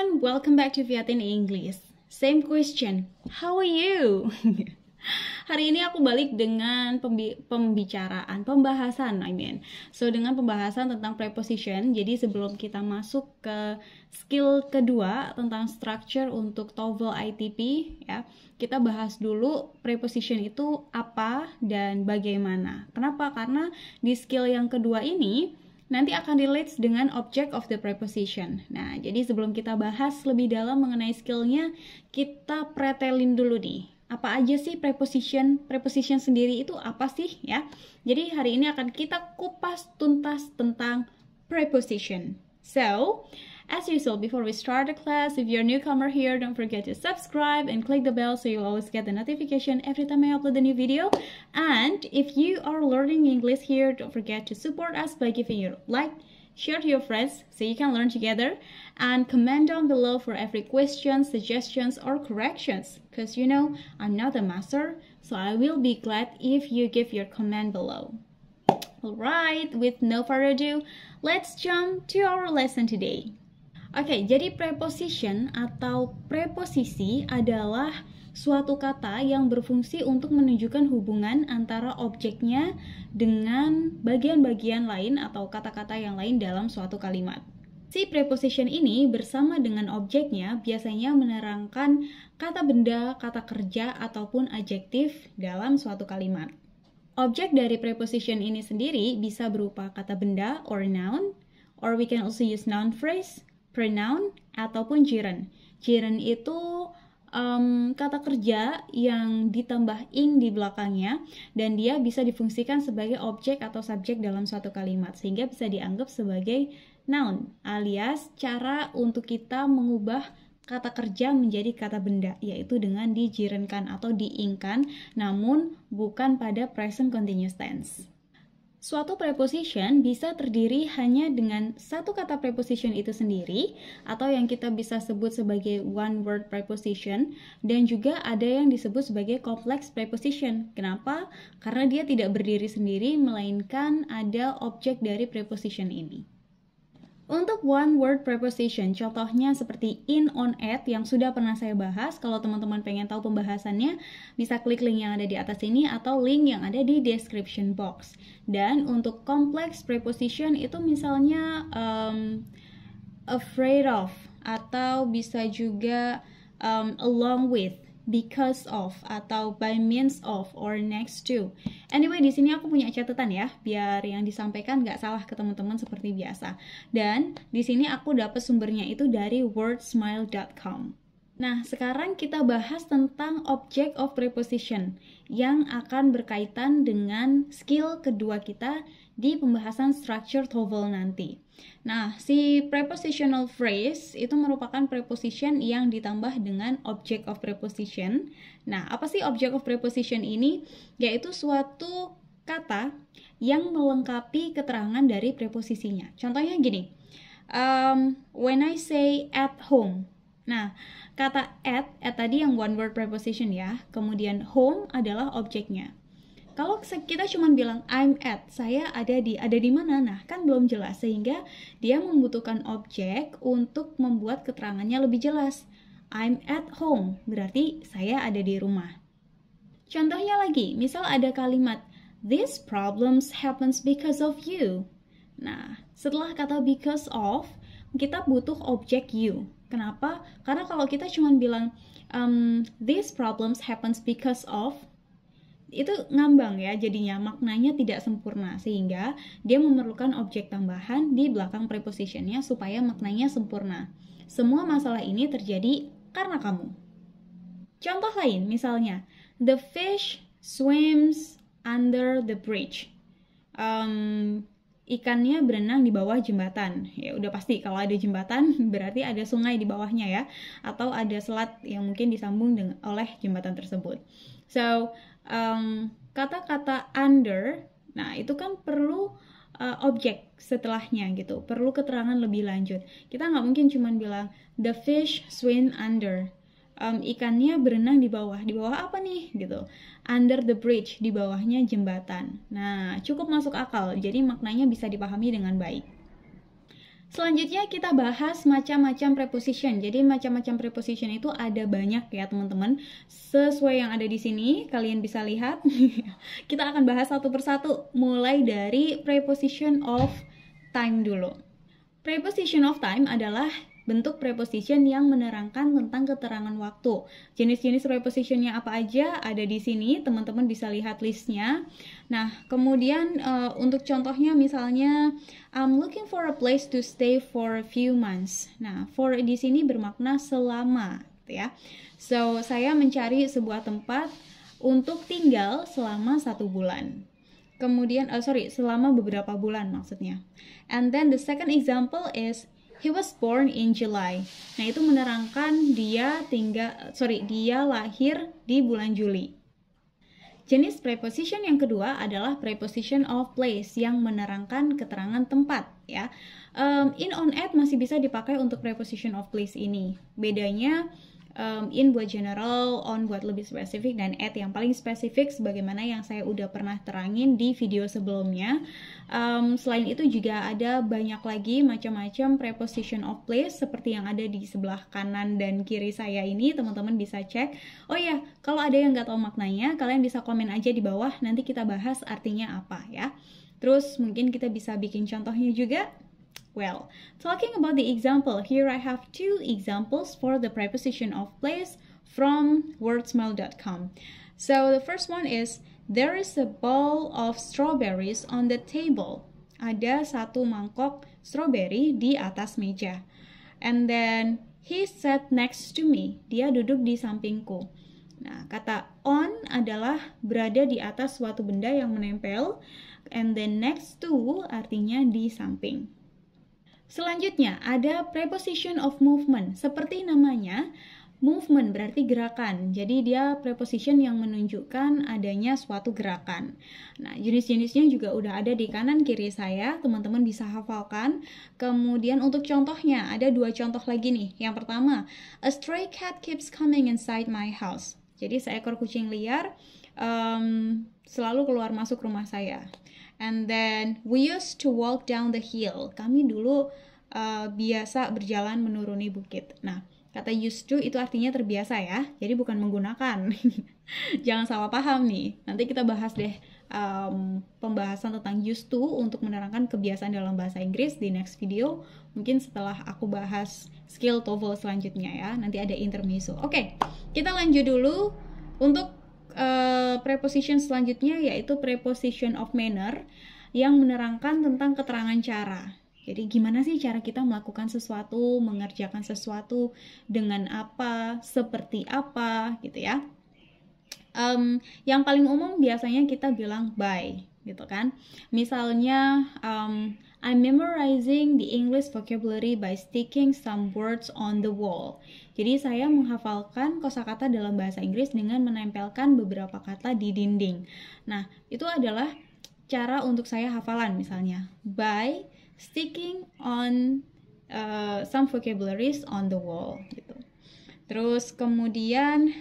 everyone, welcome back to Viatin English. Same question, how are you? Hari ini aku balik dengan pembahasan. So dengan pembahasan tentang preposition. Jadi sebelum kita masuk ke skill kedua tentang structure untuk TOEFL ITP, ya, kita bahas dulu preposition itu apa dan bagaimana. Kenapa? Karena di skill yang kedua ini nanti akan relate dengan object of the preposition. Nah, jadi sebelum kita bahas lebih dalam mengenai skillnya, kita pretelin dulu nih. Apa aja sih preposition? Preposition sendiri itu apa sih ya? Jadi hari ini akan kita kupas tuntas tentang preposition. So, as usual, before we start the class, if you're a newcomer here, don't forget to subscribe and click the bell so you'll always get the notification every time I upload a new video. And if you are learning English here, don't forget to support us by giving your like, share to your friends so you can learn together, and comment down below for every question, suggestions, or corrections. Because you know, I'm not a master, so I will be glad if you give your comment below. Alright, with no further ado, let's jump to our lesson today. Oke, jadi preposition atau preposisi adalah suatu kata yang berfungsi untuk menunjukkan hubungan antara objeknya dengan bagian-bagian lain atau kata-kata yang lain dalam suatu kalimat. Si preposition ini bersama dengan objeknya biasanya menerangkan kata benda, kata kerja, ataupun adjektif dalam suatu kalimat. Objek dari preposition ini sendiri bisa berupa kata benda or noun, or we can also use noun phrase, pronoun, ataupun gerund. Gerund itu kata kerja yang ditambah ing di belakangnya dan dia bisa difungsikan sebagai objek atau subjek dalam suatu kalimat sehingga bisa dianggap sebagai noun alias cara untuk kita mengubah kata kerja menjadi kata benda, yaitu dengan digerundkan atau diingkan namun bukan pada present continuous tense. Suatu preposition bisa terdiri hanya dengan satu kata preposition itu sendiri atau yang kita bisa sebut sebagai one word preposition, dan juga ada yang disebut sebagai complex preposition. Kenapa? Karena dia tidak berdiri sendiri melainkan ada objek dari preposition ini. Untuk one word preposition, contohnya seperti in, on, at yang sudah pernah saya bahas. Kalau teman-teman pengen tahu pembahasannya, bisa klik link yang ada di atas ini atau link yang ada di description box. Dan untuk complex preposition itu misalnya afraid of, atau bisa juga along with, because of, atau by means of, or next to. Anyway, di sini aku punya catatan ya, biar yang disampaikan nggak salah ke teman-teman seperti biasa. Dan di sini aku dapat sumbernya itu dari wordsmile.com. Nah, sekarang kita bahas tentang object of preposition yang akan berkaitan dengan skill kedua kita di pembahasan structure TOEFL nanti. Nah, si prepositional phrase itu merupakan preposition yang ditambah dengan object of preposition. Nah, apa sih object of preposition ini? Yaitu suatu kata yang melengkapi keterangan dari preposisinya. Contohnya gini, when I say at home. Nah, kata at tadi yang one word preposition ya, kemudian home adalah objeknya. Kalau kita cuma bilang I'm at, saya ada di mana? Nah, kan belum jelas, sehingga dia membutuhkan objek untuk membuat keterangannya lebih jelas. I'm at home, berarti saya ada di rumah. Contohnya lagi, misal ada kalimat these problems happens because of you. Nah, setelah kata because of, kita butuh objek you. Kenapa? Karena kalau kita cuma bilang these problems happens because of, itu ngambang ya, jadinya maknanya tidak sempurna, sehingga dia memerlukan objek tambahan di belakang prepositionnya supaya maknanya sempurna. Semua masalah ini terjadi karena kamu. Contoh lain, misalnya the fish swims under the bridge. Ikannya berenang di bawah jembatan. Ya udah pasti kalau ada jembatan berarti ada sungai di bawahnya ya, atau ada selat yang mungkin disambung oleh jembatan tersebut. So kata-kata under, nah itu kan perlu objek setelahnya gitu, perlu keterangan lebih lanjut. Kita nggak mungkin cuma bilang the fish swim under, ikannya berenang di bawah apa nih gitu, under the bridge, di bawahnya jembatan. Nah, cukup masuk akal, jadi maknanya bisa dipahami dengan baik. Selanjutnya kita bahas macam-macam preposition. Jadi macam-macam preposition itu ada banyak ya teman-teman. Sesuai yang ada di sini, kalian bisa lihat. Kita akan bahas satu persatu, mulai dari preposition of time dulu. Preposition of time adalah bentuk preposition yang menerangkan tentang keterangan waktu. Jenis-jenis prepositionnya apa aja ada di sini, teman-teman bisa lihat listnya. Nah, kemudian untuk contohnya misalnya, I'm looking for a place to stay for a few months. Nah, for di sini bermakna selama, gitu ya. So, saya mencari sebuah tempat untuk tinggal selama 1 bulan. Kemudian, selama beberapa bulan maksudnya. And then the second example is he was born in July. Nah, itu menerangkan dia lahir di bulan Juli. Jenis preposition yang kedua adalah preposition of place yang menerangkan keterangan tempat ya. In, on, at masih bisa dipakai untuk preposition of place ini. Bedanya in buat general, on buat lebih spesifik, dan at yang paling spesifik sebagaimana yang saya udah pernah terangin di video sebelumnya. Selain itu juga ada banyak lagi macam-macam preposition of place seperti yang ada di sebelah kanan dan kiri saya ini, teman-teman bisa cek. Oh ya, kalau ada yang nggak tahu maknanya, kalian bisa komen aja di bawah, nanti kita bahas artinya apa ya. Terus mungkin kita bisa bikin contohnya juga. Well, talking about the example, here I have 2 examples for the preposition of place from wordsmile.com. So the first one is, there is a bowl of strawberries on the table. Ada 1 mangkok strawberry di atas meja. And then, he sat next to me. Dia duduk di sampingku. Nah, kata on adalah berada di atas suatu benda yang menempel. And then next to artinya di samping. Selanjutnya, ada preposition of movement. Seperti namanya, movement berarti gerakan. Jadi dia preposition yang menunjukkan adanya suatu gerakan. Nah, jenis-jenisnya juga udah ada di kanan kiri saya. Teman-teman bisa hafalkan. Kemudian untuk contohnya, ada 2 contoh lagi nih. Yang pertama, a stray cat keeps coming inside my house. Jadi seekor kucing liar selalu keluar masuk rumah saya. And then, we used to walk down the hill. Kami dulu biasa berjalan menuruni bukit. Nah, kata used to itu artinya terbiasa ya. Jadi bukan menggunakan. Jangan salah paham nih. Nanti kita bahas deh pembahasan tentang used to untuk menerangkan kebiasaan dalam bahasa Inggris di next video. Mungkin setelah aku bahas skill TOEFL selanjutnya ya. Nanti ada intermezzo. Oke, kita lanjut dulu untuk preposition selanjutnya, yaitu preposition of manner yang menerangkan tentang keterangan cara. Jadi gimana sih cara kita melakukan sesuatu, mengerjakan sesuatu, dengan apa, seperti apa gitu ya. Yang paling umum biasanya kita bilang by gitu kan. Misalnya I'm memorizing the English vocabulary by sticking some words on the wall. Jadi saya menghafalkan kosakata dalam bahasa Inggris dengan menempelkan beberapa kata di dinding. Nah, itu adalah cara untuk saya hafalan misalnya. By sticking on some vocabularies on the wall gitu. Terus kemudian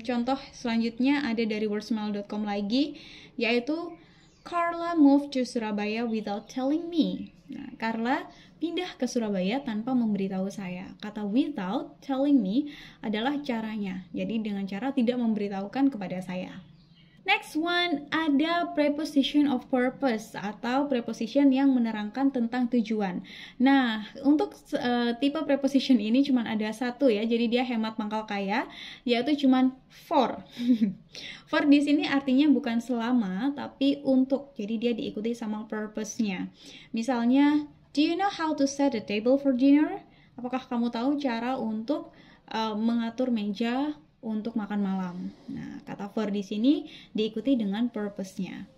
contoh selanjutnya ada dari wordsmile.com lagi, yaitu Carla moved to Surabaya without telling me. Nah, Carla pindah ke Surabaya tanpa memberitahu saya. Kata without telling me adalah caranya. Jadi dengan cara tidak memberitahukan kepada saya. Next one, ada preposition of purpose atau preposition yang menerangkan tentang tujuan. Nah, untuk tipe preposition ini cuma ada 1 ya, jadi dia hemat pangkal kaya, yaitu cuma for. For di sini artinya bukan selama, tapi untuk. Jadi dia diikuti sama purpose-nya. Misalnya, do you know how to set a table for dinner? Apakah kamu tahu cara untuk mengatur meja untuk makan malam? Nah, kata for di sini diikuti dengan purpose-nya.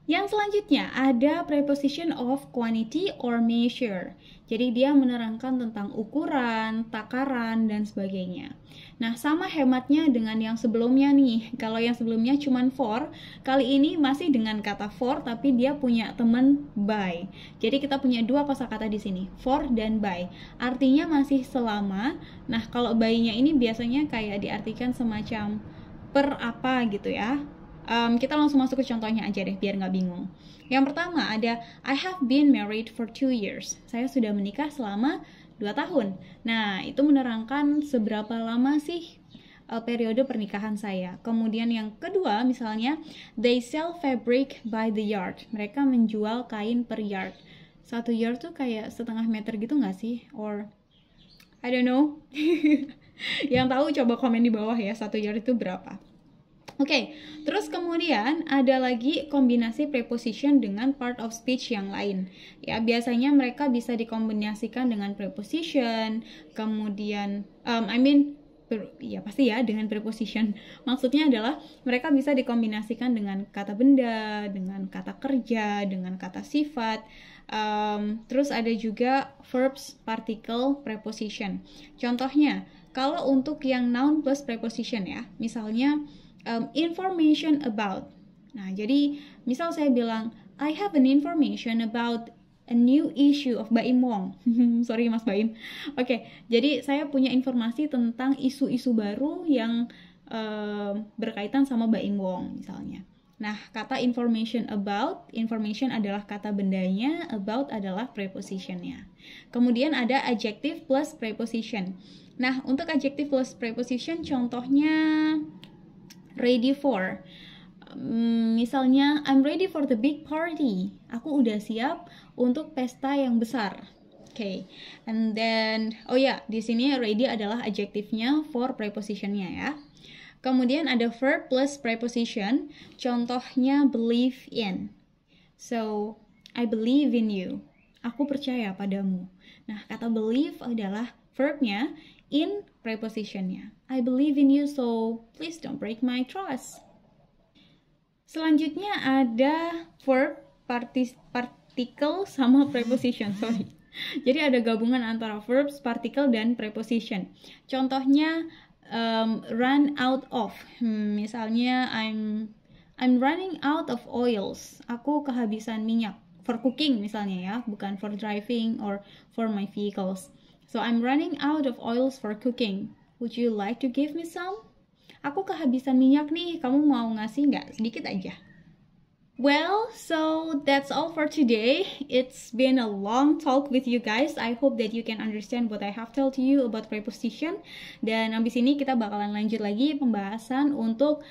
Yang selanjutnya ada preposition of quantity or measure. Jadi dia menerangkan tentang ukuran, takaran, dan sebagainya. Nah, sama hematnya dengan yang sebelumnya nih. Kalau yang sebelumnya cuma for, kali ini masih dengan kata for, tapi dia punya teman by. Jadi kita punya 2 kosakata di sini, for dan by. Artinya masih selama. Nah, kalau by-nya ini biasanya kayak diartikan semacam per apa gitu ya. Kita langsung masuk ke contohnya aja deh biar nggak bingung. Yang pertama ada I have been married for 2 years. Saya sudah menikah selama 2 tahun. Nah, itu menerangkan seberapa lama sih periode pernikahan saya. Kemudian yang kedua misalnya they sell fabric by the yard. Mereka menjual kain per yard. 1 yard tuh kayak setengah meter gitu nggak sih? Or I don't know. Yang tahu coba komen di bawah ya, 1 yard itu berapa. Oke, terus kemudian ada lagi kombinasi preposition dengan part of speech yang lain. Ya, biasanya mereka bisa dikombinasikan dengan preposition, kemudian ya pasti ya dengan preposition. Maksudnya adalah mereka bisa dikombinasikan dengan kata benda, dengan kata kerja, dengan kata sifat. Terus ada juga verbs, particle, preposition. Contohnya, kalau untuk yang noun plus preposition ya, misalnya information about. Nah, jadi misal saya bilang I have an information about a new issue of Baim Wong. Sorry Mas Baim. Oke, jadi saya punya informasi tentang isu-isu baru yang berkaitan sama Baim Wong misalnya. Nah, kata information about, information adalah kata bendanya, about adalah prepositionnya. Kemudian ada adjective plus preposition. Nah, untuk adjective plus preposition contohnya ready for. Misalnya I'm ready for the big party. Aku udah siap untuk pesta yang besar. Okay. And then di sini ready adalah adjektifnya for prepositionnya ya. Kemudian ada verb plus preposition. Contohnya believe in. So, I believe in you. Aku percaya padamu. Nah, kata believe adalah verbnya, in prepositionnya. I believe in you, so please don't break my trust. Selanjutnya ada verb, particle, sama preposition. Sorry. Jadi ada gabungan antara verbs, particle, dan preposition. Contohnya run out of. Misalnya I'm running out of oils. Aku kehabisan minyak. For cooking misalnya ya, bukan for driving or for my vehicles. So I'm running out of oils for cooking. Would you like to give me some? Aku kehabisan minyak nih, kamu mau ngasih nggak? Sedikit aja. Well, so that's all for today. It's been a long talk with you guys. I hope that you can understand what I have told you about preposition. Dan abis ini kita bakalan lanjut lagi pembahasan untuk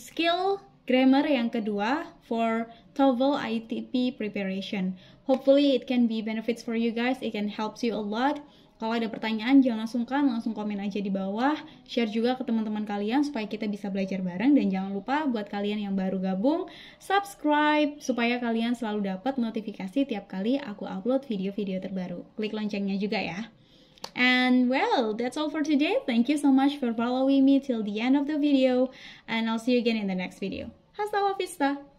skill grammar yang kedua for TOEFL ITP preparation. Hopefully it can be benefits for you guys. It can help you a lot. Kalau ada pertanyaan jangan sungkan, langsung komen aja di bawah. Share juga ke teman-teman kalian supaya kita bisa belajar bareng. Dan jangan lupa buat kalian yang baru gabung, subscribe supaya kalian selalu dapat notifikasi tiap kali aku upload video-video terbaru. Klik loncengnya juga ya. And well, that's all for today. Thank you so much for following me till the end of the video. And I'll see you again in the next video. Hasta la vista!